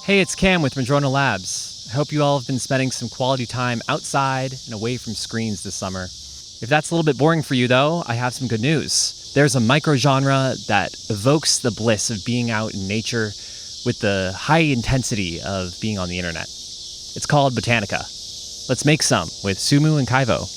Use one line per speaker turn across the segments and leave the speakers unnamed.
Hey, it's Cam with Madrona Labs. I hope you all have been spending some quality time outside and away from screens this summer. If that's a little bit boring for you, though, I have some good news. There's a microgenre that evokes the bliss of being out in nature with the high intensity of being on the internet. It's called Botanica. Let's make some with Sumu and Kaivo.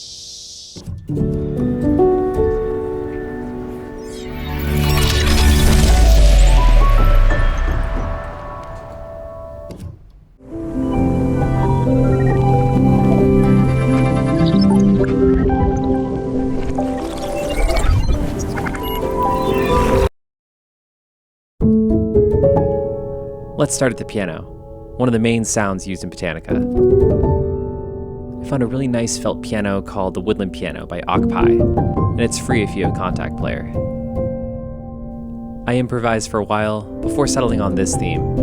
Let's start at the piano, one of the main sounds used in Botanica. I found a really nice felt piano called the Woodland Piano by Octopi, and it's free if you have a contact player. I improvised for a while before settling on this theme.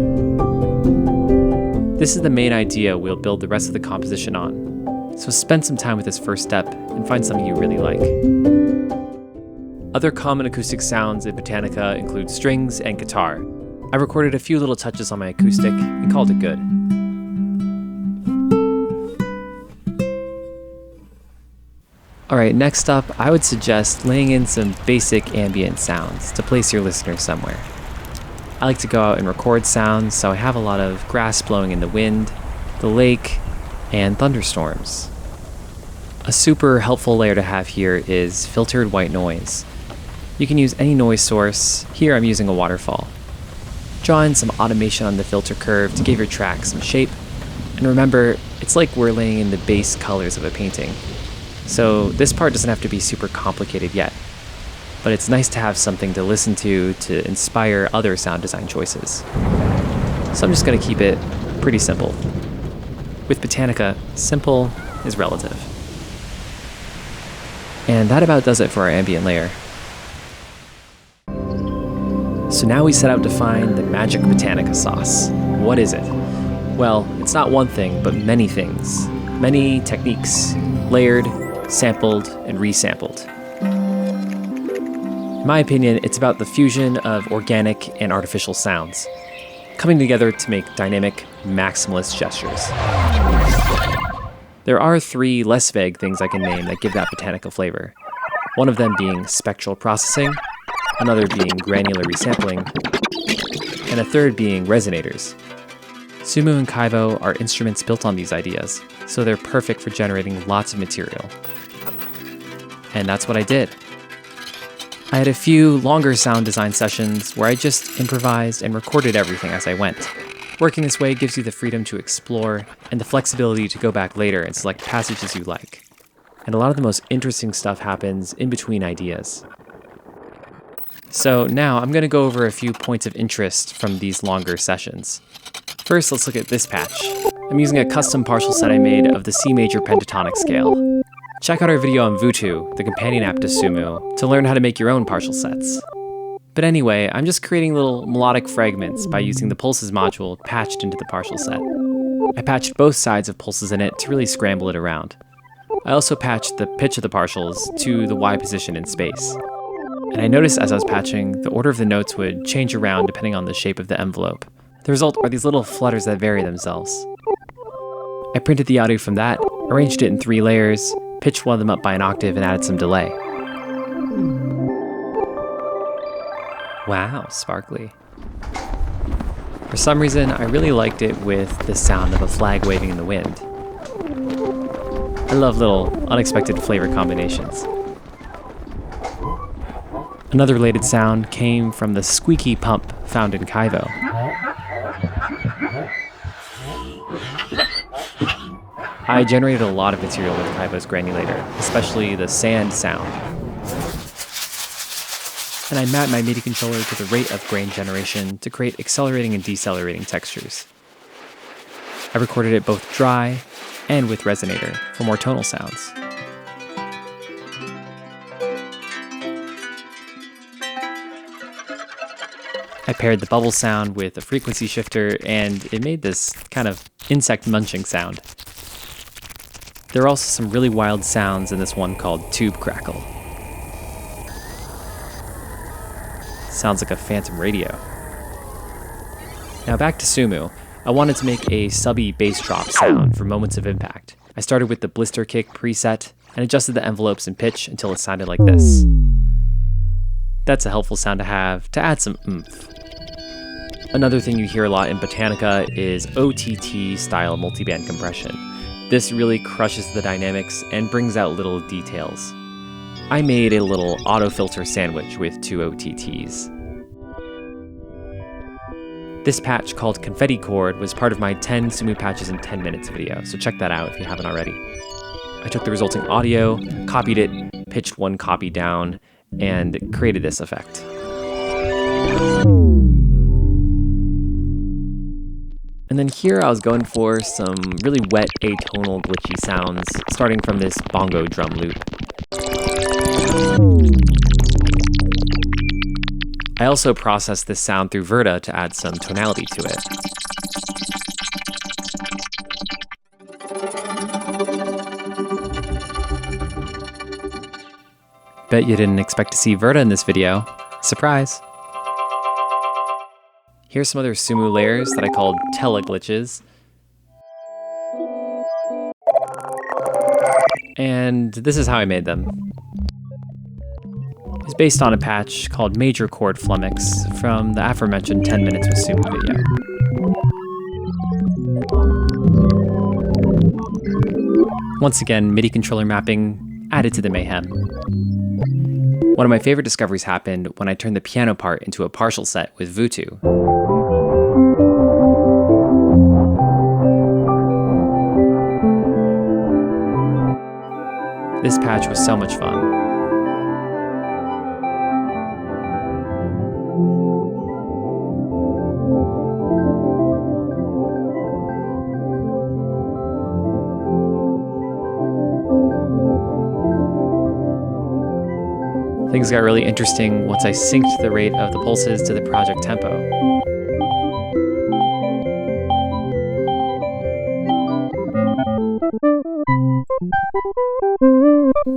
This is the main idea we'll build the rest of the composition on, so spend some time with this first step and find something you really like. Other common acoustic sounds in Botanica include strings and guitar. I recorded a few little touches on my acoustic and called it good. Alright, next up, I would suggest laying in some basic ambient sounds to place your listener somewhere. I like to go out and record sounds, so I have a lot of grass blowing in the wind, the lake, and thunderstorms. A super helpful layer to have here is filtered white noise. You can use any noise source. Here I'm using a waterfall. Draw in some automation on the filter curve to give your track some shape. And remember, it's like we're laying in the base colors of a painting. So this part doesn't have to be super complicated yet, but it's nice to have something to listen to inspire other sound design choices. So I'm just going to keep it pretty simple. With Botanica, simple is relative. And that about does it for our ambient layer. So now we set out to find the magic Botanica sauce. What is it? Well, it's not one thing, but many things. Many techniques, layered, sampled, and resampled. In my opinion, it's about the fusion of organic and artificial sounds, coming together to make dynamic, maximalist gestures. There are three less vague things I can name that give that Botanica flavor. One of them being spectral processing, another being granular resampling, and a third being resonators. Sumu and Kaivo are instruments built on these ideas, so they're perfect for generating lots of material. And that's what I did. I had a few longer sound design sessions where I just improvised and recorded everything as I went. Working this way gives you the freedom to explore and the flexibility to go back later and select passages you like. And a lot of the most interesting stuff happens in between ideas. So now I'm going to go over a few points of interest from these longer sessions. First, let's look at this patch. I'm using a custom partial set I made of the C major pentatonic scale. Check out our video on Vutu, the companion app to Sumu, to learn how to make your own partial sets. But anyway, I'm just creating little melodic fragments by using the pulses module patched into the partial set. I patched both sides of pulses in it to really scramble it around. I also patched the pitch of the partials to the Y position in space. And I noticed as I was patching, the order of the notes would change around depending on the shape of the envelope. The result are these little flutters that vary themselves. I printed the audio from that, arranged it in 3 layers, pitched one of them up by an octave, and added some delay. Wow, sparkly. For some reason, I really liked it with the sound of a flag waving in the wind. I love little, unexpected flavor combinations. Another related sound came from the squeaky pump found in Kaivo. I generated a lot of material with Kaivo's granulator, especially the sand sound. And I mapped my MIDI controller to the rate of grain generation to create accelerating and decelerating textures. I recorded it both dry and with resonator for more tonal sounds. I paired the bubble sound with a frequency shifter, and it made this kind of insect munching sound. There are also some really wild sounds in this one called Tube Crackle. Sounds like a phantom radio. Now back to Sumu. I wanted to make a subby bass drop sound for moments of impact. I started with the blister kick preset and adjusted the envelopes and pitch until it sounded like this. That's a helpful sound to have to add some oomph. Another thing you hear a lot in Botanica is OTT style multiband compression. This really crushes the dynamics and brings out little details. I made a little auto filter sandwich with 2 OTTs. This patch called Confetti Chord was part of my 10 Sumu patches in 10 minutes video, so check that out if you haven't already. I took the resulting audio, copied it, pitched 1 copy down, and created this effect. And then here I was going for some really wet atonal glitchy sounds, starting from this bongo drum loop. I also processed this sound through Verta to add some tonality to it. Bet you didn't expect to see Verta in this video. Surprise! Here's some other Sumu layers that I called teleglitches. And this is how I made them. It's based on a patch called Major Chord Flummox from the aforementioned 10 Minutes with Sumu video. Once again, MIDI controller mapping added to the mayhem. One of my favorite discoveries happened when I turned the piano part into a partial set with Vutu. This patch was so much fun. Things got really interesting once I synced the rate of the pulses to the project tempo.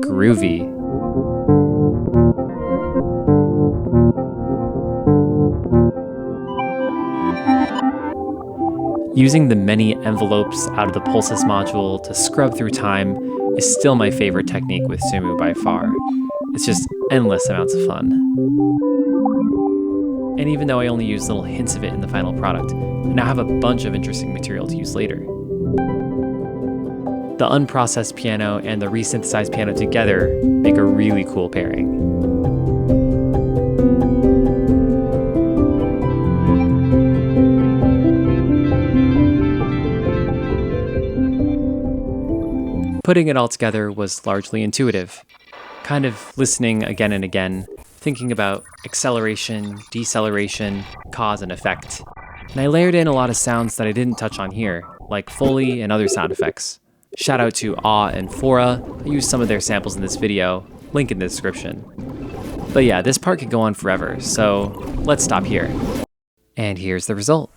Groovy. Using the many envelopes out of the pulses module to scrub through time is still my favorite technique with Sumu by far. It's just endless amounts of fun. And even though I only use little hints of it in the final product, I now have a bunch of interesting material to use later. The unprocessed piano and the resynthesized piano together make a really cool pairing. Putting it all together was largely intuitive. Kind of listening again and again, thinking about acceleration, deceleration, cause and effect. And I layered in a lot of sounds that I didn't touch on here, like Foley and other sound effects. Shout out to Awe and Fora, I used some of their samples in this video, link in the description. But yeah, this part could go on forever, so let's stop here. And here's the result.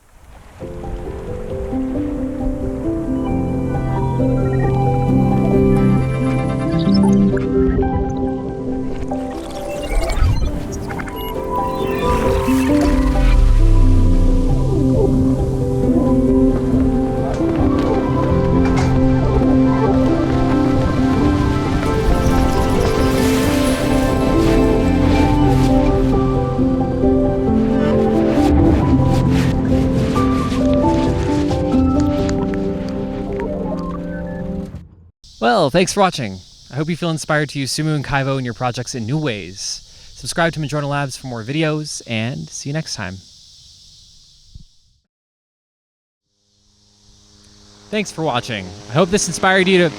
Well, thanks for watching. I hope you feel inspired to use Sumu and Kaivo in your projects in new ways. Subscribe to Madrona Labs for more videos, and see you next time. Thanks for watching. I hope this inspired you to